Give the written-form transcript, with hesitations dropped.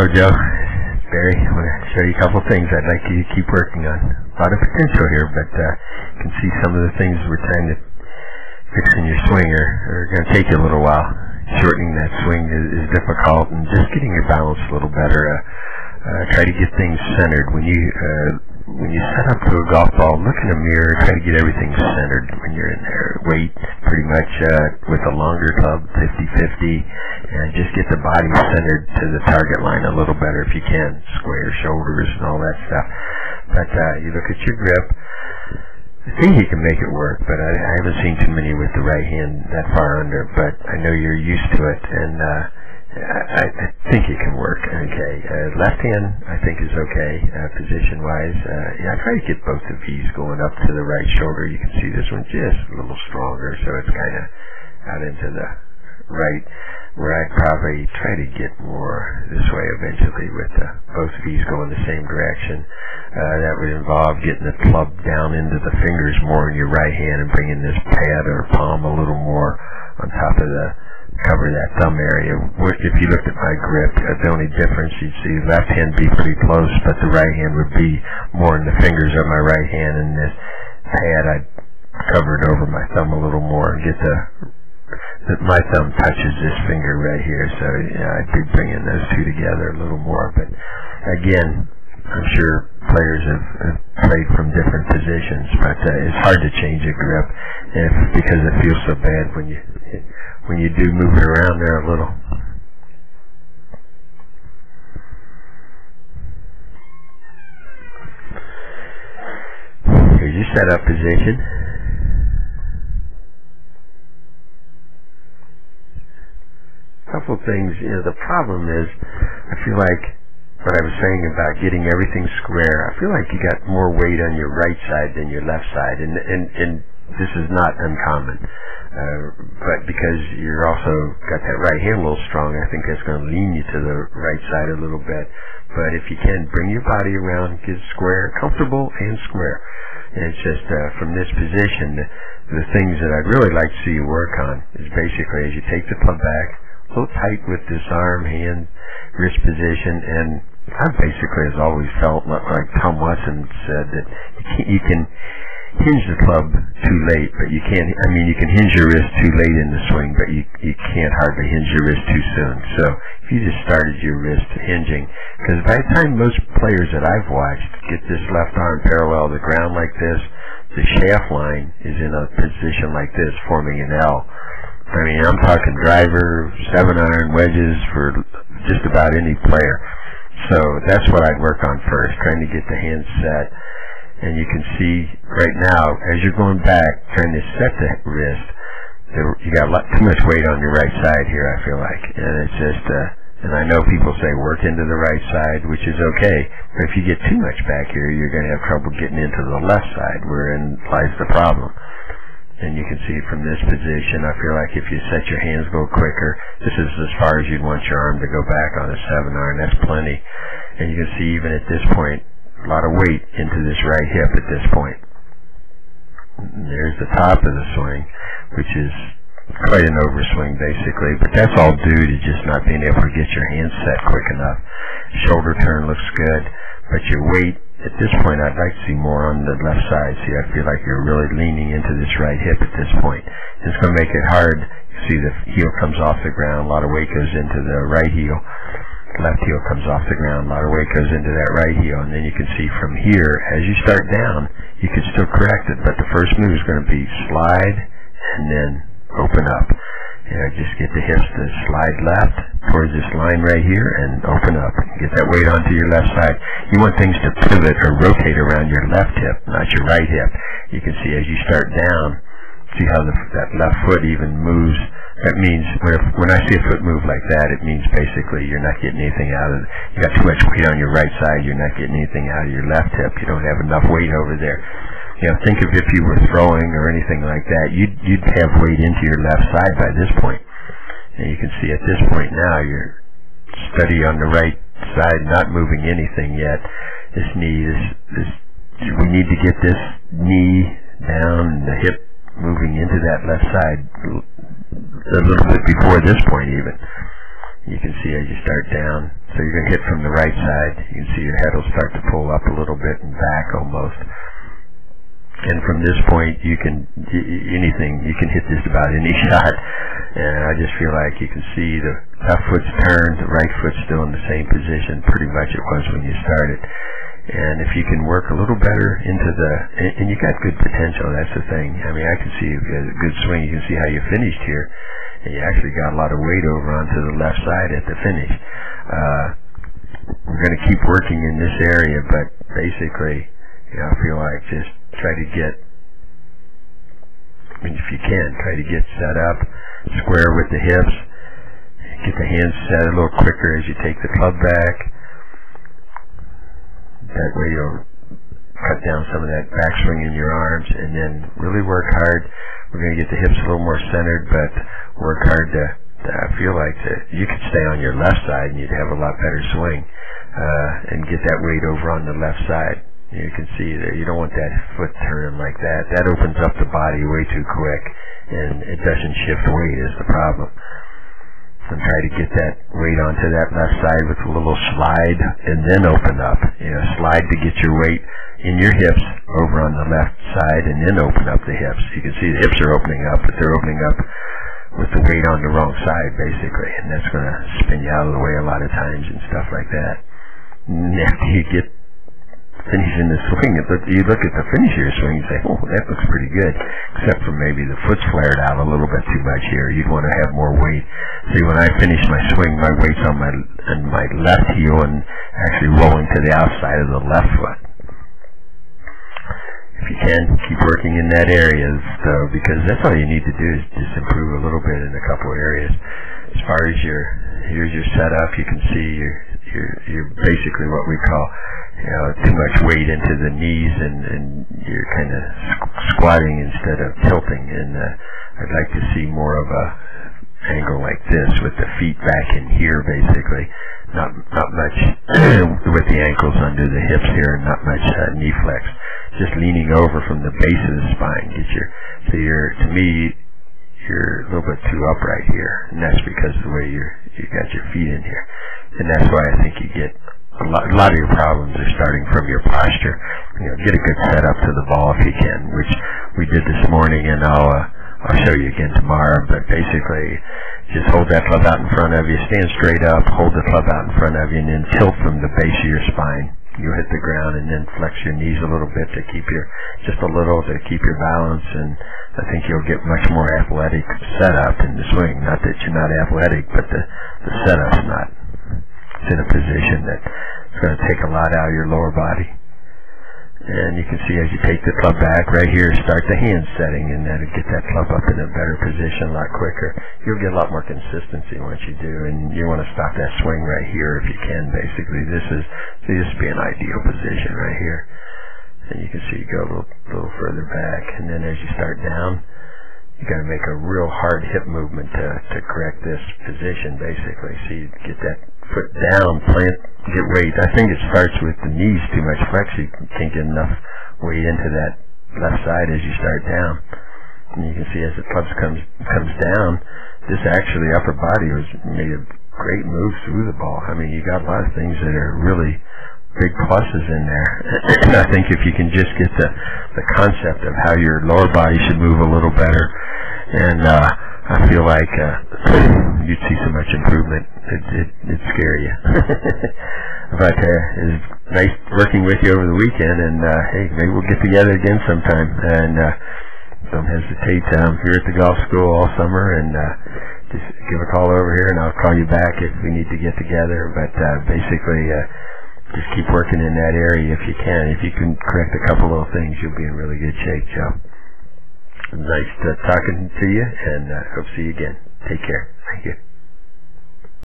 Hello, Joe. Barry, I want to show you a couple things I'd like you to keep working on. A lot of potential here, but you can see some of the things we're trying to fix in your swing are going to take you a little while. Shortening that swing is difficult, and just getting your balance a little better. Try to get things centered. When you set up to a golf ball, look in a mirror, try to get everything centered when you're in there. Weight pretty much with a longer club, 50-50, and just get the body centered to the target line a little better if you can. Square shoulders and all that stuff. But you look at your grip. I think you can make it work, but I haven't seen too many with the right hand that far under, but I know you're used to it, and I think it can work. Okay, left hand I think is okay, position-wise. I try to get both of these going up to the right shoulder. You can see this one just a little stronger, so it's kind of out into the right, where I'd probably try to get more this way eventually with both of these going the same direction. That would involve getting the club down into the fingers more in your right hand and bringing this pad or palm a little more on top of the cover that thumb area. If you looked at my grip, the only difference you'd see the left hand be pretty close, but the right hand would be more in the fingers of my right hand, and this pad I'd cover it over my thumb a little more and get my thumb touches this finger right here, so I'd be bringing those two together a little more. But again, I'm sure players have played from different positions, but it's hard to change a grip because it feels so bad when you do move it around there a little. Here's your setup position. Couple things, the problem is, I feel like what I was saying about getting everything square, I feel like you got more weight on your right side than your left side, and this is not uncommon, but because you're also got that right hand a little strong, I think that's going to lean you to the right side a little bit. But if you can, bring your body around, get square, comfortable and square. And it's just from this position, the things that I'd really like to see you work on is basically as you take the club back, a little tight with this arm, hand, wrist position, and I basically has always felt like Tom Watson said that you can hinge the club too late, but you can't, you can hinge your wrist too late in the swing, but you can't hardly hinge your wrist too soon. So if you just started your wrist hinging, because by the time most players that I've watched get this left arm parallel to the ground like this, the shaft line is in a position like this, forming an L. I'm talking driver, 7-iron, wedges for just about any player. So that's what I'd work on first, trying to get the hand set. And you can see right now, as you're going back, trying to set the wrist, you got too much weight on your right side here, I feel like. And it's just, and I know people say work into the right side, which is okay. But if you get too much back here, you're going to have trouble getting into the left side, wherein lies the problem. And you can see from this position, I feel like if you set your hands go quicker, this is as far as you'd want your arm to go back on a 7-iron. That's plenty. And you can see even at this point, a lot of weight into this right hip at this point. And there's the top of the swing, which is quite an overswing basically, but that's all due to just not being able to get your hands set quick enough. Shoulder turn looks good, but your weight, at this point, I'd like to see more on the left side. See, I feel like you're really leaning into this right hip at this point. It's going to make it hard. You see the heel comes off the ground. A lot of weight goes into the right heel. Left heel comes off the ground. A lot of weight goes into that right heel. And then you can see from here, as you start down, you can still correct it. But the first move is going to be slide and then open up. Just get the hips to slide left towards this line right here and open up. Get that weight onto your left side. You want things to pivot or rotate around your left hip, not your right hip. You can see as you start down, see how that left foot even moves. That means when I see a foot move like that, it means basically you're not getting anything out of it. You got too much weight on your right side, you're not getting anything out of your left hip. You don't have enough weight over there. Think of if you were throwing or anything like that, you'd have weight into your left side by this point. And you can see at this point now, you're steady on the right side, not moving anything yet. This knee we need to get this knee down, the hip moving into that left side a little bit before this point even. You can see as you start down. So you're going to hit from the right side. You can see your head will start to pull up a little bit and back almost. And from this point, you can hit just about any shot. And I just feel like you can see the left foot's turned, the right foot's still in the same position, pretty much it was when you started. And if you can work a little better into and you got good potential, that's the thing. I mean, I can see you got a good swing. You can see how you finished here. And you actually got a lot of weight over onto the left side at the finish. We're going to keep working in this area, but basically, I feel like just try to get, if you can, try to get set up, square with the hips, get the hands set a little quicker as you take the club back. That way you'll cut down some of that backswing in your arms, and then really work hard. We're going to get the hips a little more centered, but work hard to I feel like you could stay on your left side and you'd have a lot better swing, and get that weight over on the left side. You can see that you don't want that foot turning like that. That opens up the body way too quick, and it doesn't shift weight is the problem. So try to get that weight onto that left side with a little slide, and then open up. Slide to get your weight in your hips over on the left side, and then open up the hips. You can see the hips are opening up, but they're opening up with the weight on the wrong side, basically, and that's going to spin you out of the way a lot of times and stuff like that. And after you get finishing the swing, you look at the finish of your swing and say, oh, that looks pretty good, except for maybe the foot's flared out a little bit too much here. You'd want to have more weight. See, when I finish my swing, my weight's on my left heel and actually rolling to the outside of the left foot. If you can, keep working in that area, though, because that's all you need to do is just improve a little bit in a couple of areas. As far as here's your setup, you can see you're basically what we call too much weight into the knees, and you're kind of squatting instead of tilting. And I'd like to see more of a angle like this with the feet back in here, basically. Not much with the ankles under the hips here, and not much knee flex. Just leaning over from the base of the spine. To me, you're a little bit too upright here, and that's because of the way you got your feet in here. And that's why I think you get a lot of your problems are starting from your posture. Get a good setup to the ball if you can, which we did this morning, and I'll show you again tomorrow. But basically, just hold that club out in front of you, stand straight up, hold the club out in front of you, and then tilt from the base of your spine. You hit the ground, and then flex your knees a little bit to keep your balance, and I think you'll get much more athletic setup in the swing. Not that you're not athletic, but the setup's not. It's in a position that it's going to take a lot out of your lower body. And you can see as you take the club back right here, start the hand setting, and then get that club up in a better position a lot quicker. You'll get a lot more consistency once you do, and you want to stop that swing right here if you can, basically. This would be an ideal position right here. And you can see you go a little further back, and then as you start down, you got to make a real hard hip movement to correct this position, basically. So you get that foot down, plant, get weight. I think it starts with the knees too much flex. You can't get enough weight into that left side as you start down. And you can see as the club comes down, this actually upper body was made a great move through the ball. I mean, you got a lot of things that are really big pluses in there. I think if you can just get the concept of how your lower body should move a little better, and I feel like you'd see so much improvement. It'd scare you. But it was nice working with you over the weekend, and hey, maybe we'll get together again sometime. And don't hesitate. Here at the golf school all summer, and just give a call over here, and I'll call you back if we need to get together. But basically, just keep working in that area if you can. If you can correct a couple little things, you'll be in really good shape, Joe. Nice talking to you, and hope to see you again. Take care. Thank you.